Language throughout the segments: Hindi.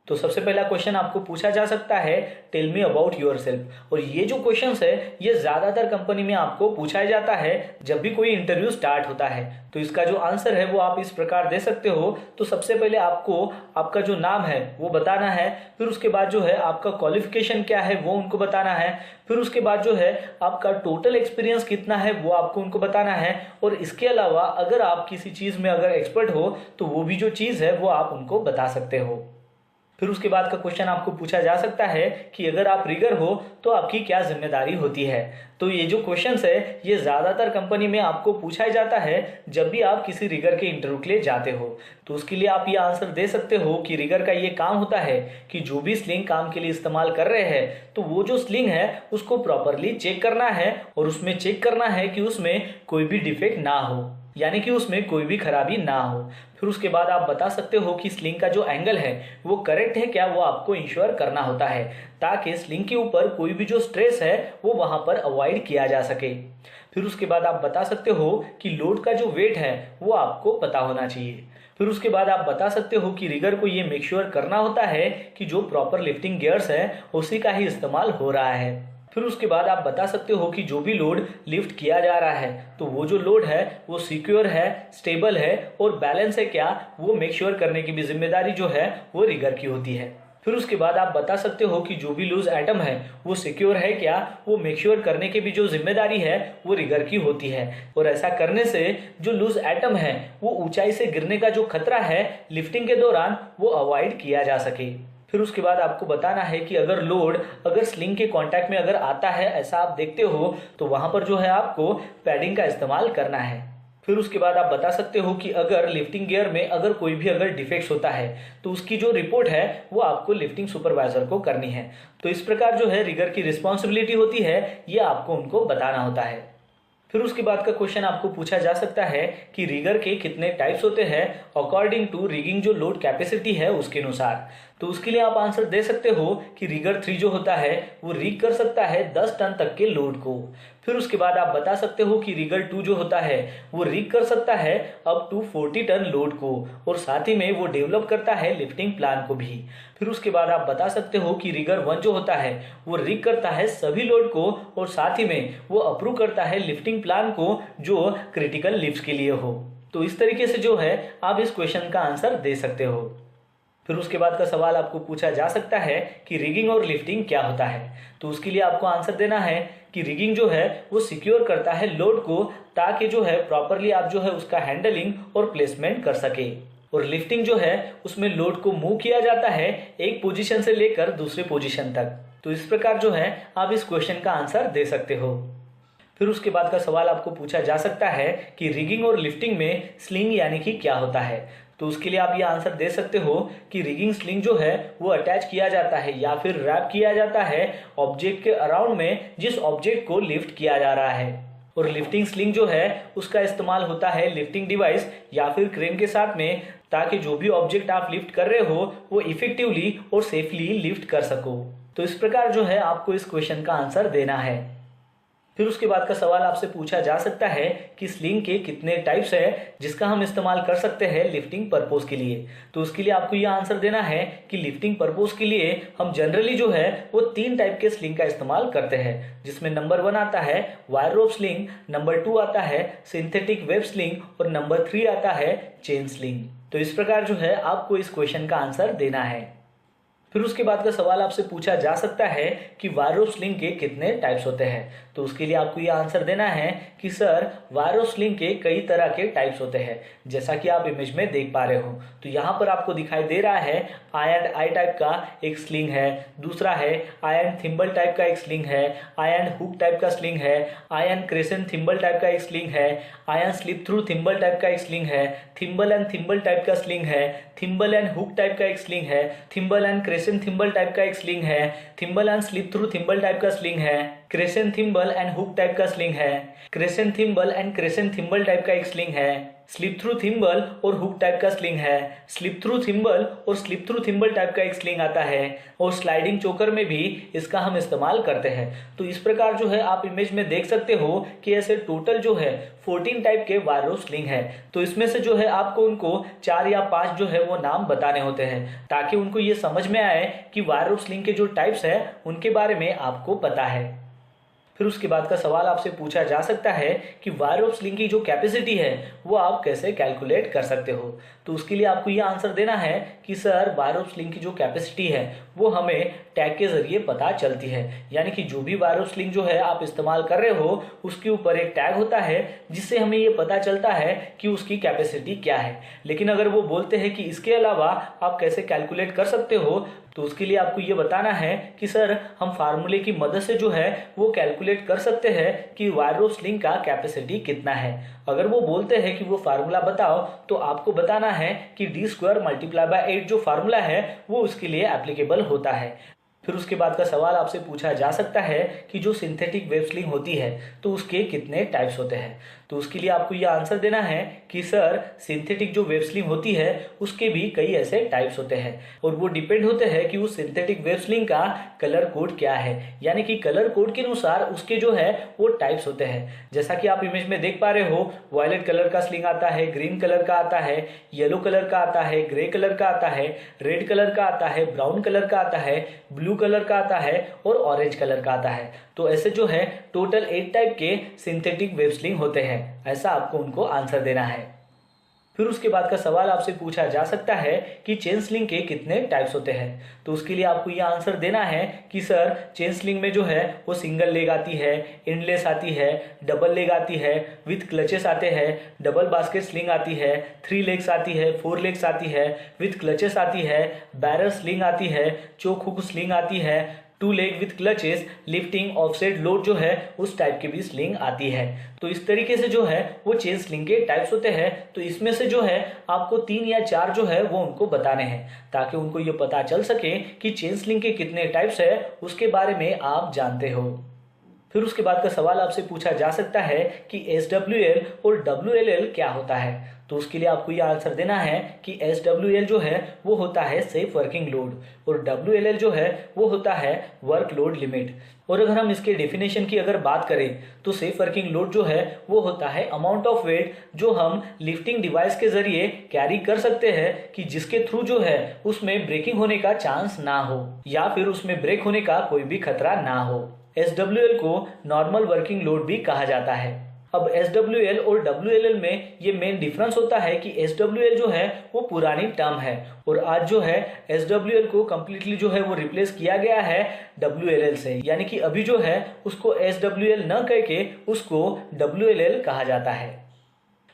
तो सबसे पहला क्वेश्चन आपको पूछा जा सकता है, टेल मी अबाउट योरसेल्फ। और ये जो क्वेश्चंस है ये ज्यादातर कंपनी में आपको पूछा जाता है जब भी कोई इंटरव्यू स्टार्ट होता है। तो इसका जो आंसर है वो आप इस प्रकार दे सकते हो। तो सबसे पहले आपको आपका जो नाम है वो बताना है, फिर उसके बाद जो है आपका क्वालिफिकेशन क्या है वो उनको बताना है, फिर उसके बाद जो है आपका टोटल एक्सपीरियंस कितना है वो आपको उनको बताना है। और इसके अलावा अगर आप किसी चीज में अगर एक्सपर्ट हो तो वो भी जो चीज है वो आप उनको बता सकते हो। फिर उसके बाद का क्वेश्चन आपको पूछा जा सकता है कि अगर आप रिगर हो तो आपकी क्या जिम्मेदारी होती है। तो ये जो क्वेश्चंस है ये ज्यादातर कंपनी में आपको पूछा जाता है जब भी आप किसी रिगर के इंटरव्यू के लिए जाते हो। तो उसके लिए आप ये आंसर दे सकते हो कि रिगर का ये काम होता है कि जो भी स्लिंग काम के लिए इस्तेमाल कर रहे हैं तो वो जो स्लिंग है उसको प्रॉपरली चेक करना है और उसमें चेक करना है कि उसमें कोई भी डिफेक्ट ना हो, यानी कि उसमें कोई भी खराबी ना हो। फिर उसके बाद आप बता सकते हो कि स्लिंग का जो एंगल है वो करेक्ट है क्या, वो आपको इंश्योर करना होता है ताकि स्लिंग के ऊपर कोई भी जो स्ट्रेस है वो वहां पर अवॉइड किया जा सके। फिर उसके बाद आप बता सकते हो कि लोड का जो वेट है वो आपको पता होना चाहिए। फिर उसके बाद आप बता सकते हो कि रिगर को ये मेक श्योर करना होता है कि जो प्रॉपर लिफ्टिंग गियर्स है उसी का ही इस्तेमाल हो रहा है। फिर उसके बाद आप बता सकते हो कि जो भी लोड लिफ्ट किया जा रहा है तो वो जो लोड है वो सिक्योर है, स्टेबल है और बैलेंस है क्या, वो मेक श्योर करने की भी जिम्मेदारी जो है वो रिगर की होती है। फिर उसके बाद आप बता सकते हो कि जो भी लूज एटम है वो सिक्योर है क्या, वो मेक श्योर करने की भी जो जिम्मेदारी है वो रिगर की होती है। और ऐसा करने से जो लूज एटम है वो ऊंचाई से गिरने का जो खतरा है लिफ्टिंग के दौरान वो अवॉइड किया जा सके। फिर उसके बाद आपको बताना है कि अगर लोड अगर स्लिंग के कांटेक्ट में अगर आता है ऐसा आप देखते हो तो वहां पर जो है आपको पैडिंग का इस्तेमाल करना है। फिर उसके बाद आप बता सकते हो कि अगर लिफ्टिंग गियर में अगर कोई भी अगर डिफेक्ट्स होता है तो उसकी जो रिपोर्ट है वो आपको लिफ्टिंग सुपरवाइजर को करनी है। तो इस प्रकार जो है रिगर की रिस्पॉन्सिबिलिटी होती है ये आपको उनको बताना होता है। फिर उसके बाद का क्वेश्चन आपको पूछा जा सकता है कि रिगर के कितने टाइप्स होते हैं अकॉर्डिंग टू रिगिंग जो लोड कैपेसिटी है उसके अनुसार। तो उसके लिए आप आंसर दे सकते हो कि रिगर 3 जो होता है वो रिग कर सकता है 10 टन तक के लोड को। फिर उसके बाद आप बता सकते हो कि रिगर 2 जो होता है वो रिग कर सकता है अप टू 40 टन लोड को और साथ ही में वो डेवलप करता है लिफ्टिंग प्लान को भी। फिर उसके बाद आप बता सकते हो कि रिगर 1 जो होता है वो रिग करता है सभी लोड को और साथ ही में वो अप्रूव करता है लिफ्टिंग प्लान को जो क्रिटिकल लिफ्ट के लिए हो। तो इस तरीके से जो है आप इस क्वेश्चन का आंसर दे सकते हो। फिर उसके बाद का सवाल आपको पूछा जा सकता है कि रिगिंग और लिफ्टिंग क्या होता है। तो उसके लिए आपको आंसर देना है कि रिगिंग जो है वो सिक्योर करता है लोड को ताकि जो है प्रॉपरली आप जो है उसका हैंडलिंग और प्लेसमेंट कर सके। और लिफ्टिंग जो है उसमें लोड को मूव किया जाता है एक पोजीशन से लेकर दूसरे पोजीशन तक। तो इस प्रकार जो है आप इस क्वेश्चन का आंसर दे सकते हो। फिर उसके बाद का सवाल आपको पूछा जा सकता है कि रिगिंग और लिफ्टिंग में स्लिंग यानी कि क्या होता है। तो उसके लिए आप ये आंसर दे सकते हो कि रिगिंग स्लिंग जो है वो अटैच किया जाता है या फिर रैप किया जाता है ऑब्जेक्ट के अराउंड में जिस ऑब्जेक्ट को लिफ्ट किया जा रहा है। और लिफ्टिंग स्लिंग जो है उसका इस्तेमाल होता है लिफ्टिंग डिवाइस या फिर क्रेन के साथ में ताकि जो भी ऑब्जेक्ट आप लिफ्ट कर रहे हो वो इफेक्टिवली और सेफली लिफ्ट कर सको। तो इस प्रकार जो है आपको इस क्वेश्चन का आंसर देना है। फिर उसके बाद का सवाल आपसे पूछा जा सकता है कि स्लिंग के कितने टाइप्स है जिसका हम इस्तेमाल कर सकते हैं लिफ्टिंग पर्पस के लिए। तो उसके लिए आपको यह आंसर देना है कि लिफ्टिंग पर्पस के लिए हम जनरली जो है वो 3 टाइप के स्लिंग का इस्तेमाल करते हैं, जिसमें नंबर 1 आता है वायर रोप स्लिंग, नंबर 2 आता है सिंथेटिक वेब स्लिंग और नंबर 3 आता है चेन स्लिंग। तो इस प्रकार जो है आपको इस क्वेश्चन का आंसर देना है। फिर उसके बाद का सवाल आपसे पूछा जा सकता है कि वायर रोप स्लिंग के कितने टाइप्स होते हैं। तो उसके लिए आपको ये आंसर देना है कि सर वायर रोप स्लिंग के कई तरह के टाइप्स होते हैं, जैसा कि आप इमेज में देख पा रहे हो। तो यहाँ पर आपको दिखाई दे रहा है आई एंड आई टाइप का एक स्लिंग है, दूसरा है आई एंड थिम्बल टाइप का एक स्लिंग है, आई एंड हुक टाइप का स्लिंग है, eye and crescent thimble type का एक स्लिंग है, eye and slip through thimble type का एक स्लिंग है, थिम्बल एंड थिम्बल टाइप का स्लिंग है, थिम्बल एंड हुक टाइप का एक स्लिंग है, thimble and crescent thimble type का एक स्लिंग है, thimble and slip through thimble type का स्लिंग है, crescent thimble and hook type का स्लिंग है, crescent thimble and crescent thimble type का एक स्लिंग है, स्लिप थ्रू थिम्बल और हुक टाइप का स्लिंग है, स्लिप थ्रू थिम्बल और स्लिप थ्रू थिम्बल टाइप का एक स्लिंग आता है और स्लाइडिंग चोकर में भी इसका हम इस्तेमाल करते हैं। तो इस प्रकार जो है आप इमेज में देख सकते हो कि ऐसे टोटल जो है 14 टाइप के वायर रोप स्लिंग है। तो इसमें से जो है आपको उनको 4 या 5 जो है वो नाम बताने होते हैं ताकि उनको ये समझ में आए कि वायर रोप स्लिंग के जो टाइप्स है उनके बारे में आपको पता है। फिर उसके बाद का सवाल आपसे पूछा जा सकता है कि वायर रोप स्लिंग की जो कैपेसिटी है वो आप कैसे कैलकुलेट कर सकते हो। तो उसके लिए आपको ये आंसर देना है कि सर वायर रोप स्लिंग की जो कैपेसिटी है वो हमें टैग के जरिए पता चलती है, यानी कि जो भी वायर रोप स्लिंग जो है आप इस्तेमाल कर रहे हो उसके ऊपर एक टैग होता है जिससे हमें ये पता चलता है कि उसकी कैपेसिटी क्या है। लेकिन अगर वो बोलते हैं कि इसके अलावा आप कैसे कैलकुलेट कर सकते हो तो उसके लिए आपको ये बताना है कि सर हम फार्मूले की मदद से जो है वो कैलकुलेट कर सकते हैं कि वायर रोप स्लिंग का कैपेसिटी कितना है। अगर वो बोलते हैं कि वो फार्मूला बताओ तो आपको बताना है कि d² मल्टीप्लाई बाय 8 जो फार्मूला है वो उसके लिए एप्लीकेबल होता है। फिर उसके बाद का सवाल आपसे पूछा जा सकता है कि जो सिंथेटिक वेब स्लिंग होती है तो उसके कितने टाइप्स होते हैं। तो उसके लिए आपको ये आंसर देना है कि सर सिंथेटिक जो वेब स्लिंग होती है उसके भी कई ऐसे टाइप्स होते हैं और वो डिपेंड होते हैं कि उस सिंथेटिक वेब स्लिंग का कलर कोड क्या है, यानी कि कलर कोड के अनुसार उसके जो है वो टाइप्स होते हैं। जैसा कि आप इमेज में देख पा रहे हो, वायलेट कलर का स्लिंग आता है, ग्रीन कलर का आता है, येलो कलर का आता है, ग्रे कलर का आता है, रेड कलर का आता है, ब्राउन कलर का आता है, ब्लू कलर का आता है और ऑरेंज कलर का आता है। तो ऐसे जो है टोटल 8 टाइप के सिंथेटिक वेब स्लिंग होते हैं, ऐसा आपको उनको आंसर देना है। फिर उसके बाद का सवाल आपसे पूछा जा सकता है कि चेन स्लिंग के कितने टाइप्स होते हैं। तो उसके लिए आपको ये आंसर देना है कि सर चेन स्लिंग में जो है वो सिंगल लेग आती है, एंडलेस आती है, डबल लेग आती है, विथ क्लचेस आते हैं, डबल बास्केट स्लिंग आती है, 3 लेग्स आती है, 4 लेग्स आती है, विथ क्लचेस आती है, बैरल स्लिंग आती है, चोक हुक स्लिंग आती है, 2 leg with clutches, lifting offset load जो है उस टाइप की भी स्लिंग आती है। तो इस तरीके से जो है वो चेन स्लिंग के टाइप्स होते हैं। तो इसमें से जो है आपको 3 या 4 जो है वो उनको बताने हैं ताकि उनको ये पता चल सके कि चेन स्लिंग के कितने टाइप्स है उसके बारे में आप जानते हो। फिर उसके बाद का सवाल आपसे पूछा जा सकता है कि SWL और WLL क्या होता है। तो उसके लिए आपको ये आंसर देना है कि SWL जो है वो होता है सेफ वर्किंग लोड और WLL जो है वो होता है वर्क लोड लिमिट। और अगर हम इसके डेफिनेशन की अगर बात करें तो सेफ वर्किंग लोड जो है वो होता है अमाउंट ऑफ वेट जो हम लिफ्टिंग डिवाइस के जरिए कैरी कर सकते हैं कि जिसके थ्रू जो है उसमें ब्रेकिंग होने का चांस ना हो या फिर उसमें ब्रेक होने का कोई भी खतरा ना हो। SWL को नॉर्मल वर्किंग लोड भी कहा जाता है। अब SWL और WLL में ये मेन डिफरेंस होता है कि SWL जो है वो पुरानी टर्म है और आज जो है SWL को कम्प्लीटली जो है वो रिप्लेस किया गया है WLL से, यानी कि अभी जो है उसको SWL न कह के उसको WLL कहा जाता है।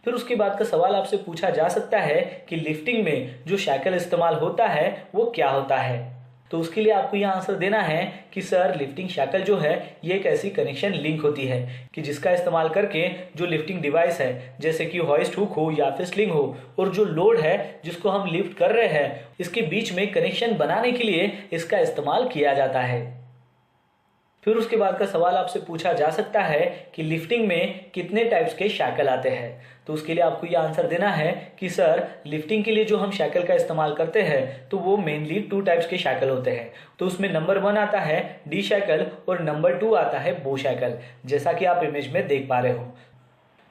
फिर उसके बाद का सवाल आपसे पूछा जा सकता है कि लिफ्टिंग में जो शैकल इस्तेमाल होता है वो क्या होता है। तो उसके लिए आपको यह आंसर देना है कि सर लिफ्टिंग शैकल जो है ये एक ऐसी कनेक्शन लिंक होती है कि जिसका इस्तेमाल करके जो लिफ्टिंग डिवाइस है जैसे कि हॉइस्ट हुक हो या फिर स्लिंग हो और जो लोड है जिसको हम लिफ्ट कर रहे हैं इसके बीच में कनेक्शन बनाने के लिए इसका इस्तेमाल किया जाता है। फिर उसके बाद का सवाल आपसे पूछा जा सकता है कि लिफ्टिंग में कितने टाइप्स के शैकल आते हैं। तो उसके लिए आपको ये आंसर देना है कि सर लिफ्टिंग के लिए जो हम शैकल का इस्तेमाल करते हैं तो वो मेनली 2 टाइप्स के शैकल होते हैं। तो उसमें नंबर 1 आता है डी शैकल और नंबर 2 आता है बो शैकल, जैसा कि आप इमेज में देख पा रहे हो।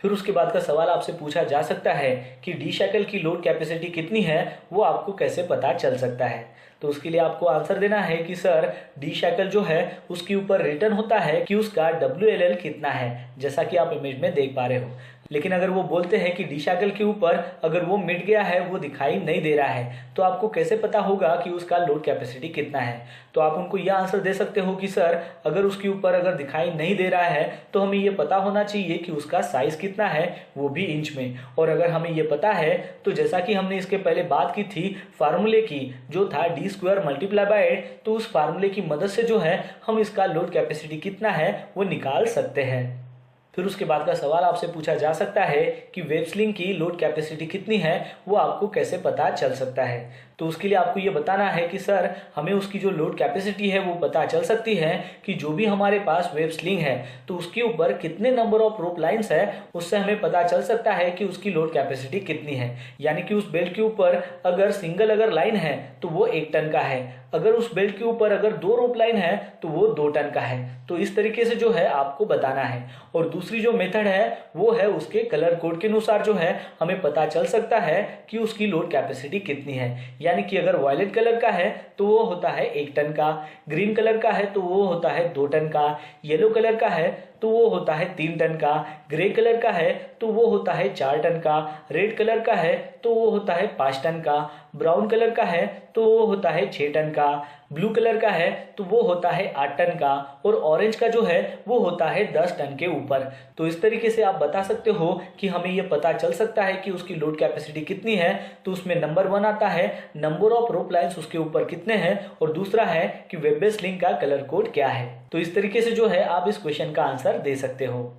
फिर उसके बाद का सवाल आपसे पूछा जा सकता है कि डी शैकल की लोड कैपेसिटी कितनी है वो आपको कैसे पता चल सकता है। तो उसके लिए आपको आंसर देना है कि सर डी शैकल जो है उसके ऊपर रिटर्न होता है कि उसका WLL कितना है, जैसा कि आप इमेज में देख पा रहे हो। लेकिन अगर वो बोलते हैं कि डी शैकल के ऊपर अगर वो मिट गया है, वो दिखाई नहीं दे रहा है, तो आपको कैसे पता होगा कि उसका लोड कैपेसिटी कितना है। तो आप उनको यह आंसर दे सकते हो कि सर अगर उसके ऊपर अगर दिखाई नहीं दे रहा है तो हमें ये पता होना चाहिए कि उसका साइज कितना है, वो भी इंच में। और अगर हमें ये पता है तो जैसा कि हमने इसके पहले बात की थी फार्मूले की जो था d² मल्टीप्लाई बाय 8, तो उस फार्मूले की मदद से जो है हम इसका लोड कैपेसिटी कितना है वो निकाल सकते हैं। फिर उसके बाद का सवाल आपसे पूछा जा सकता है कि वेब स्लिंग की लोड कैपेसिटी कितनी है वो आपको कैसे पता चल सकता है। तो उसके लिए आपको ये बताना है कि सर हमें उसकी जो लोड कैपेसिटी है वो पता चल सकती है कि जो भी हमारे पास वेब स्लिंग है तो उसके ऊपर कितने नंबर ऑफ रोप लाइंस है, उससे हमें पता चल सकता है कि उसकी लोड कैपेसिटी कितनी है। यानी कि उस बेल्ट के ऊपर अगर सिंगल लाइन है तो वो 1 टन का है, अगर उस बेल्ट के ऊपर अगर 2 रोप लाइन है तो वो 2 टन का है। तो इस तरीके से जो है आपको बताना है। और दूसरी जो मेथड है वो है उसके कलर कोड के अनुसार जो है हमें पता चल सकता है कि उसकी लोड कैपेसिटी कितनी है। यानी कि अगर वायलेट कलर का है तो वो होता है 1 टन का, ग्रीन कलर का है तो वो होता है 2 टन का, येलो कलर का है तो वो होता है 3 टन का, ग्रे कलर का है तो वो होता है 4 टन का, रेड कलर का है तो वो होता है 5 टन का, ब्राउन कलर का है तो वो होता है 6 टन का, ब्लू कलर का है तो वो होता है 8 टन का, और ऑरेंज का जो है वो होता है 10 टन के ऊपर। तो इस तरीके से आप बता सकते हो कि हमें ये पता चल सकता है कि उसकी लोड कैपेसिटी कितनी है। तो उसमें नंबर 1 आता है नंबर ऑफ रोप लाइंस उसके ऊपर कितने हैं, और दूसरा है कि वेब बेस्ड लिंक का कलर कोड क्या है। तो इस तरीके से जो है आप इस क्वेश्चन का आंसर दे सकते हो।